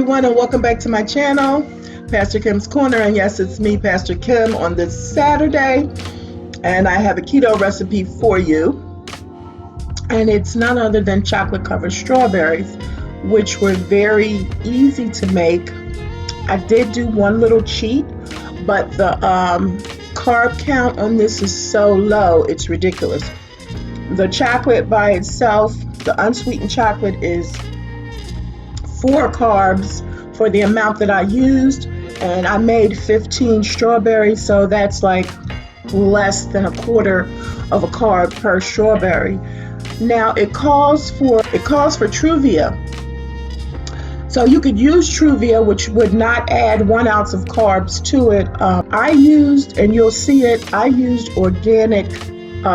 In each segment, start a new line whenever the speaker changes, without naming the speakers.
everyone, and welcome back to my channel, Pastor Kim's Corner. And yes, it's me, Pastor Kim, on this Saturday, and I have a keto recipe for you. And it's none other than chocolate covered strawberries, which were very easy to make. I did do one little cheat, but the carb count on this is so low, it's ridiculous. The chocolate by itself, the unsweetened chocolate, is 4 carbs for the amount that I used, and I made 15 strawberries, so that's like less than a quarter of a carb per strawberry. Now it calls for Truvia, so you could use Truvia, which would not add 1 ounce of carbs to it. I used, and you'll see it, I used organic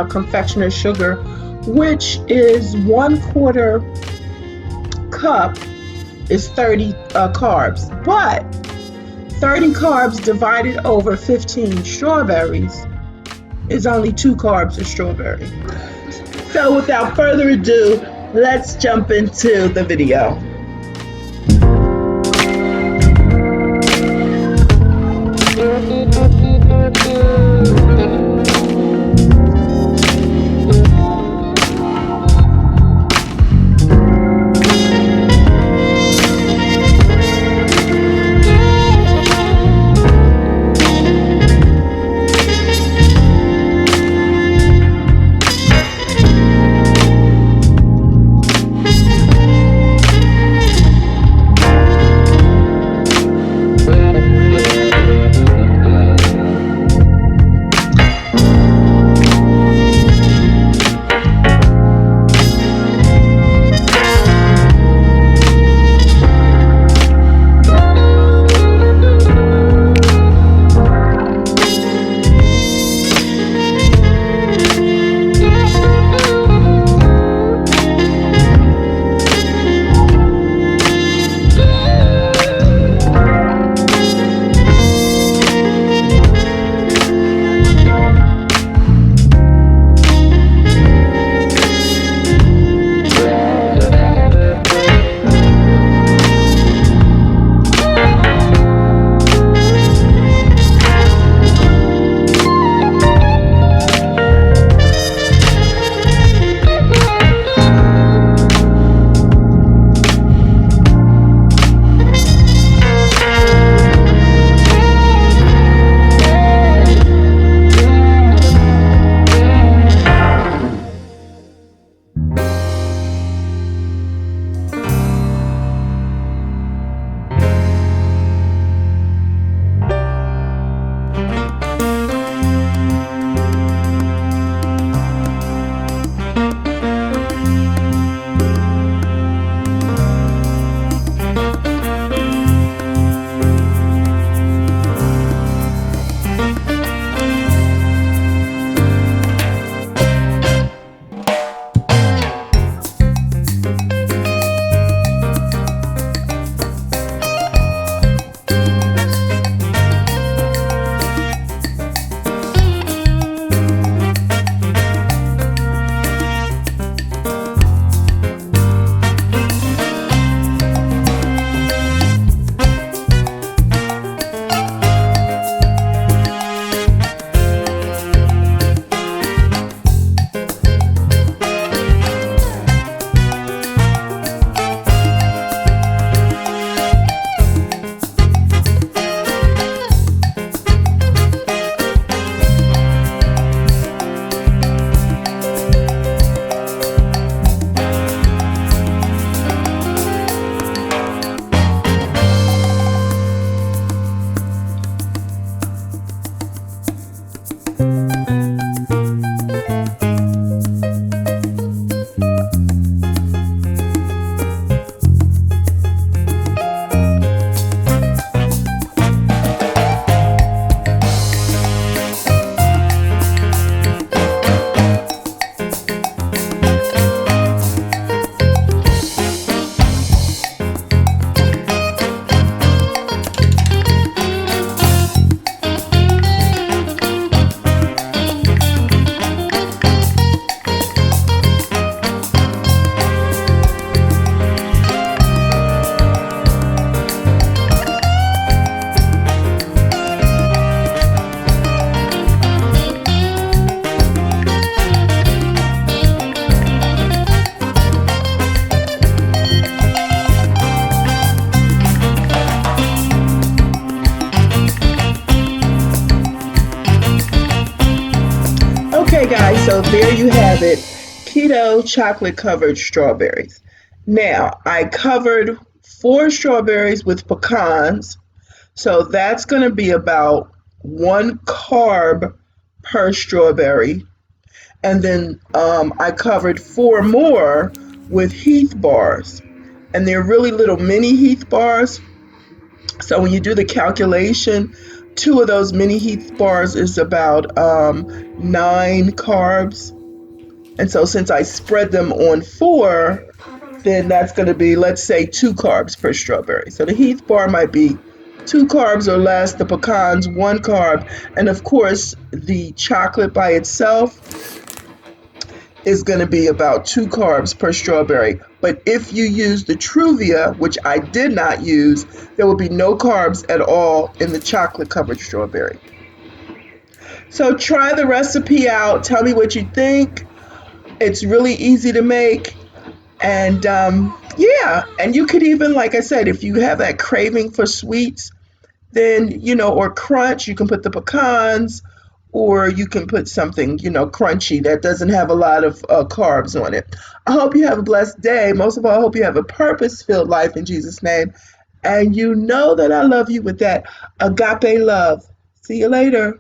confectioner's sugar, which is 1/4 cup is 30 carbs, but 30 carbs divided over 15 strawberries is only 2 carbs a strawberry. So without further ado, let's jump into the video. Okay, guys, so there you have it. Keto chocolate covered strawberries. Now, I covered 4 strawberries with pecans, so that's going to be about 1 carb per strawberry. And then I covered 4 more with Heath bars. And they're really little mini Heath bars. So when you do the calculation, 2 of those mini Heath bars is about 9 carbs. And so since I spread them on 4, then that's going to be, let's say, 2 carbs per strawberry. So the Heath bar might be 2 carbs or less, the pecans 1 carb, and of course the chocolate by itself is going to be about 2 carbs per strawberry. But if you use the Truvia, which I did not use, there will be no carbs at all in the chocolate covered strawberry. So try the recipe out. Tell me what you think. It's really easy to make. And yeah, and you could even, like I said, if you have that craving for sweets, then, or crunch, you can put the pecans, or you can put something, crunchy that doesn't have a lot of carbs on it. I hope you have a blessed day. Most of all, I hope you have a purpose-filled life in Jesus' name. And you know that I love you with that agape love. See you later.